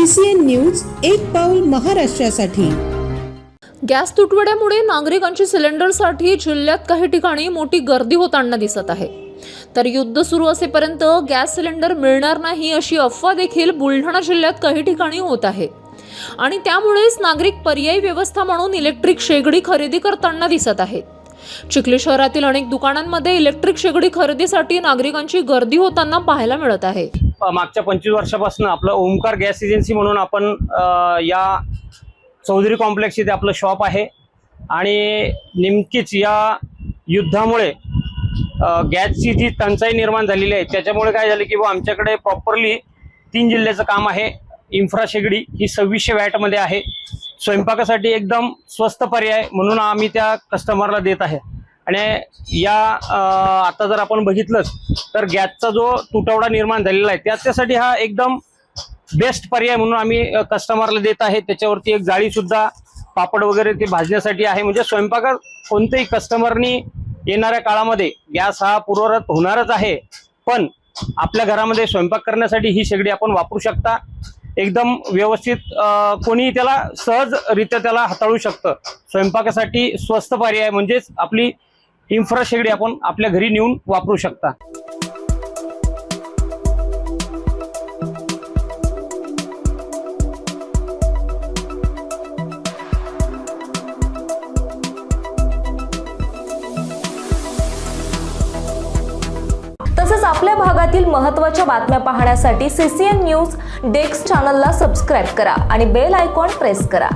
CCN news एक पाऊल महाराष्ट्रासाठी। गॅस तुटवड्यामुळे नागरिकांची सिलेंडरसाठी जिल्ह्यात काही ठिकाणी मोठी गर्दी होताना दिसत आहे। तर युद्ध सुरू असेपर्यंत गॅस सिलेंडर मिळणार नाही अशी अफवा देखील बुलढाणा जिल्ह्यात काही ठिकाणी होत आहे आणि त्यामुळेच नागरिक पर्यायी व्यवस्था म्हणून इलेक्ट्रिक शेगडी खरेदी करताना दिसत आहेत। चिखली शहरातील अनेक दुकानांमध्ये इलेक्ट्रिक शेगडी खरेदीसाठी नागरिकांची गर्दी होताना पाहायला मिळत आहे। मागच्या 25 वर्षापासून आपलं ओमकार गॅस एजन्सी म्हणून आपण या चौधरी कॉम्प्लेक्स इथे आपलं शॉप आहे आणि नेमकीच या युद्धामुळे गॅसची जी टंचाई निर्माण झालेली आहे त्याच्यामुळे काय झालं की आमच्याकडे प्रॉपरली 3 जिल्ह्याचं काम आहे। इन्फ्रा शेगडी ही 2600 वॅटमध्ये आहे। स्वयंपाकासाठी एकदम स्वस्त पर्याय म्हणून आम्ही त्या कस्टमरला देत आहे। आणि या आता जर आपण बघितलं तर गॅसचा जो तुटवडा निर्माण झालेला आहे त्याच्यासाठी हा एकदम बेस्ट पर्याय म्हणून आम्ही कस्टमरला देत आहे। त्याच्यावरती एक जाळी सुद्धा पापड वगैरे ते भाजण्यासाठी आहे। म्हणजे स्वयंपाकात कोणत्याही कस्टमरनी येणाऱ्या काळामध्ये गॅस हा पूर्ववत होणारच आहे, पण आपल्या घरामध्ये स्वयंपाक करण्यासाठी ही शेगडी आपण वापरू शकता। एकदम व्यवस्थित कोणी त्याला सहजरित्या त्याला हाताळू शकतं। स्वयंपाकासाठी स्वस्त पर्याय म्हणजेच आपली इन्फ्रा शेगडी आपण आपल्या घरी नेऊन वापरू शकता। तसेच आपल्या भागातील महत्त्वाच्या बातम्या पाहण्यासाठी CCN न्यूज डेस्क चॅनलला सबस्क्राइब करा आणि बेल आयकॉन प्रेस करा।